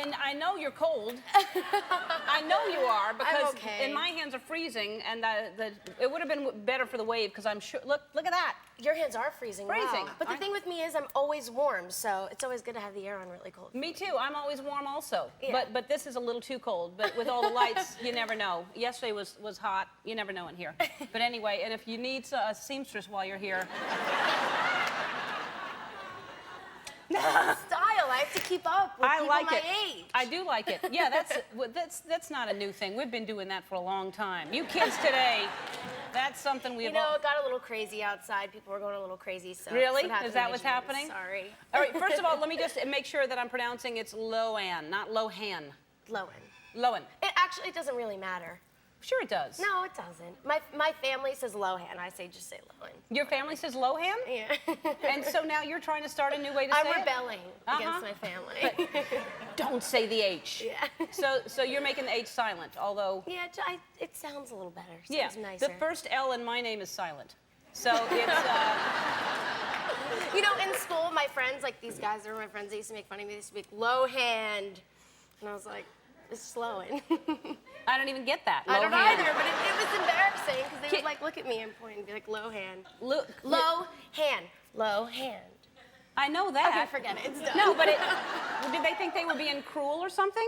and I know you're cold. I know you are because and my hands are freezing, and it would have been better for the wave because I'm sure. Look at that. Your hands are freezing. Freezing. Wow. But the thing with me is I'm always warm, so it's always good to have the air on really cold. Me too. I'm always warm also. Yeah. But this is a little too cold. But with all the lights, you never know. Yesterday was hot. You never know in here. But anyway, and if you need a seamstress while you're here. Style. I have to keep up with people my age. I do like it. Yeah, that's not a new thing. We've been doing that for a long time. You kids today, that's something we. You know, it got a little crazy outside. People were going a little crazy. So really, is that what's happening? Sorry. All right. First of all, let me just make sure that I'm pronouncing it's Lohan, not Lohan. Lohan. Lohan. It doesn't really matter. Sure it does. No, it doesn't. My family says Lohan. I say just say Lohan. Your family says Lohan? Yeah. And so now you're trying to start a new way to say it? I'm rebelling against my family. But don't say the H. Yeah. So you're making the H silent, although... Yeah, it sounds a little better. Yeah. Sounds nicer. The first L in my name is silent. So it's... You know, in school, my friends, like these guys that were my friends, they used to make fun of me. They used to be like, Lohan. And I was like... It's Lohan. I don't even get that. I don't either, but it was embarrassing because they would like look at me and point and be like, Lohan. Lohan. Lohan. I know that. Okay, forget it. It's done. No, but did they think they were being cruel or something?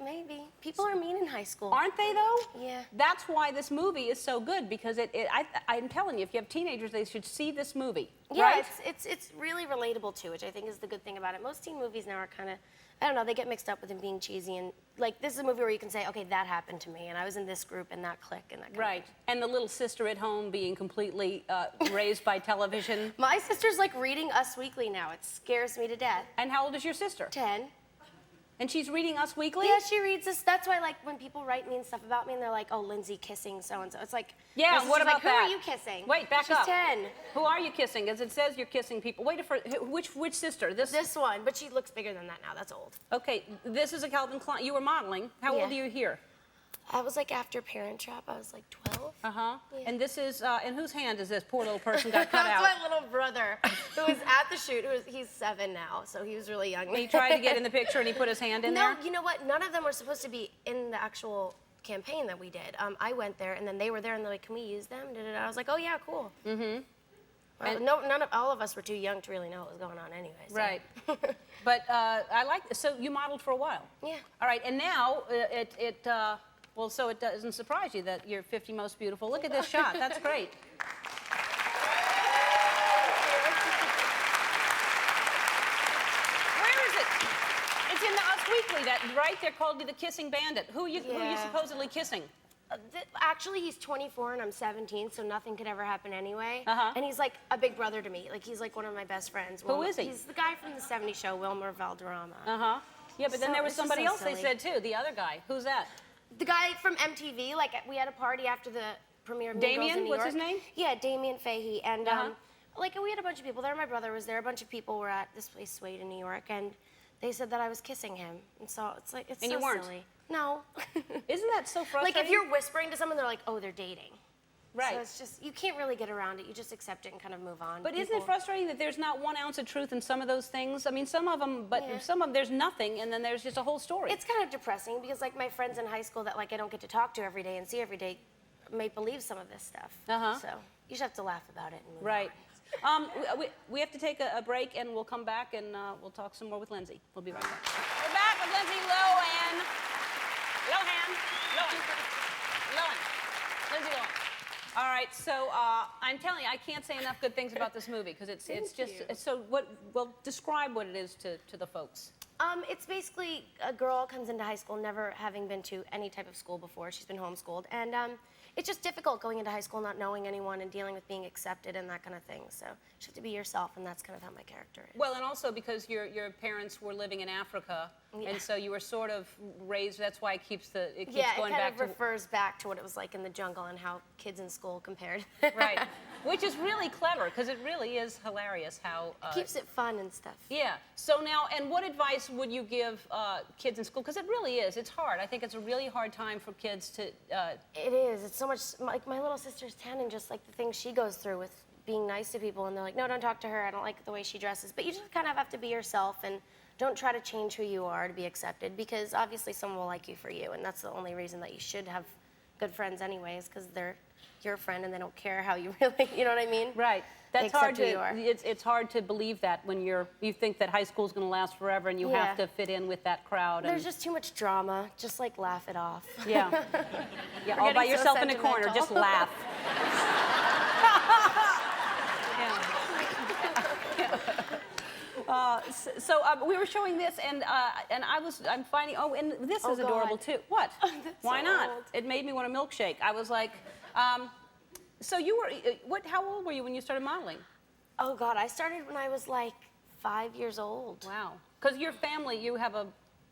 Maybe. People are mean in high school. Aren't they, though? Yeah. That's why this movie is so good, because I'm telling you, if you have teenagers, they should see this movie. Yeah, right? it's really relatable, too, which I think is the good thing about it. Most teen movies now are kind of, I don't know, they get mixed up with them being cheesy. And, like, this is a movie where you can say, okay, that happened to me, and I was in this group and that clique and that kind Right. of thing. And the little sister at home being completely raised by television. My sister's, like, reading Us Weekly now. It scares me to death. And how old is your sister? 10. And she's reading Us Weekly? Yeah, she reads this. That's why, like, when people write mean stuff about me and they're like, oh, Lindsay kissing so-and-so. It's like, yeah, what about like, that? Who are you kissing? Wait, back up. She's 10. Who are you kissing? Because it says you're kissing people. Wait, which sister? This one, but she looks bigger than that now. That's old. Okay, this is a Calvin Klein. You were modeling. How old are you here? I was like after Parent Trap. I was like 12. Uh-huh. Yeah. And this is, and whose hand is this poor little person got cut out? That's my little brother who was at the shoot. He's 7 now, so he was really young. He tried to get in the picture and he put his hand in there? No, you know what? None of them were supposed to be in the actual campaign that we did. I went there, and then they were there, and they're like, can we use them? I was like, oh, yeah, cool. Mm-hmm. And all of us were too young to really know what was going on anyway. So. Right. But I like, so you modeled for a while? Yeah. All right, and now well, so it doesn't surprise you that you're 50 most beautiful. Look at this shot. That's great. Where is it? It's in the Us Weekly, right? They're called you the Kissing Bandit. Who are you supposedly kissing? Actually, he's 24 and I'm 17, so nothing could ever happen anyway. Uh-huh. And he's like a big brother to me. Like, he's like one of my best friends. Who is he? He's the guy from the '70s show, Wilmer Valderrama. Uh-huh. Yeah, but then there was somebody else silly. they said, too, the other guy. Who's that? The guy from MTV, like, we had a party after the premiere of Mean Girls in New York. What's his name? Yeah, Damien Fahey. And, like, we had a bunch of people there. My brother was there. A bunch of people were at this place, Suede, in New York, and they said that I was kissing him. And so it's like, it's and so you weren't. silly. No. Isn't that so frustrating? Like, if you're whispering to someone, they're like, oh, they're dating. Right. So it's just, you can't really get around it. You just accept it and kind of move on. But isn't it frustrating that there's not 1 ounce of truth in some of those things? I mean, some of them, but some of them, there's nothing, and then there's just a whole story. It's kind of depressing because, like, my friends in high school that, like, I don't get to talk to every day and see every day may believe some of this stuff. Uh-huh. So you just have to laugh about it and move right. We have to take a break, and we'll come back, and we'll talk some more with Lindsay. We'll be right back. We're back with Lindsay Lohan. Lindsay Lohan. All right, so I'm telling you, I can't say enough good things about this movie because it's so. Well, describe what it is to the folks. It's basically a girl comes into high school never having been to any type of school before. She's been homeschooled, and it's just difficult going into high school not knowing anyone and dealing with being accepted and that kind of thing. So you have to be yourself, and that's kind of how my character is. Well, and also because your parents were living in Africa, and so you were sort of raised. That's why it keeps going back to. Yeah, it kind of refers back to what it was like in the jungle and how kids in school compared. Right, which is really clever because it really is hilarious how it keeps it fun and stuff. Yeah. So now, and what advice would you give kids in school? Because it really is. It's hard. I think it's a really hard time for kids to. It is. It's so much. Like, my little sister's 10, and just like the things she goes through with being nice to people, and they're like, no, don't talk to her. I don't like the way she dresses. But you just kind of have to be yourself and don't try to change who you are to be accepted, because obviously someone will like you for you, and that's the only reason that you should have good friends anyways, because they're your friend and they don't care how you really, you know what I mean? Right. That's hard to, you are. it's hard to believe that when you think that high school's going to last forever and you have to fit in with that crowd. There's just too much drama. Just like laugh it off. Yeah. Yeah, all by yourself in a corner, just laugh. We were showing this, and I'm finding, and this is adorable too. What? Why not? Old. It made me want a milkshake. I was like, so you were, how old were you when you started modeling? Oh God, I started when I was like 5 years old. Wow. Because your family, you have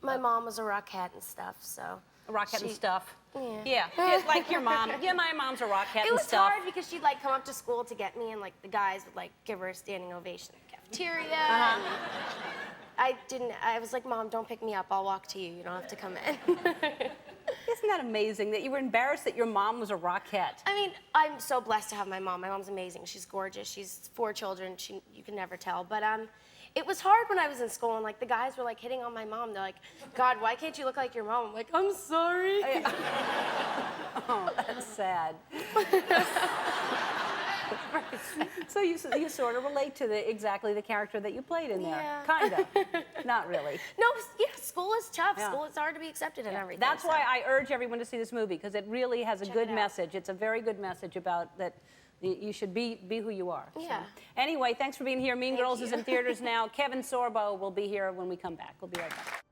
my mom was a rockette and stuff, so. A rockette and stuff. Yeah. Yeah, like your mom. Yeah, my mom's a rockette and stuff. It was hard because she'd like come up to school to get me, and like the guys would like give her a standing ovation in the cafeteria. And I was like, Mom, don't pick me up. I'll walk to you. You don't have to come in. Isn't that amazing that you were embarrassed that your mom was a rockette? I mean, I'm so blessed to have my mom. My mom's amazing. She's gorgeous. She's 4 children. You can never tell. But it was hard when I was in school, and like the guys were like hitting on my mom. They're like, God, why can't you look like your mom? I'm like, I'm sorry. Oh, that's sad. So you sort of relate to exactly the character that you played in there. Yeah. Kind of. Not really. No, yeah, school is tough. Yeah. School is hard to be accepted and everything. That's why I urge everyone to see this movie, because it really has a good message. It's a very good message about that you should be who you are. Yeah. So, anyway, thanks for being here. Mean Girls is in theaters now. Kevin Sorbo will be here when we come back. We'll be right back.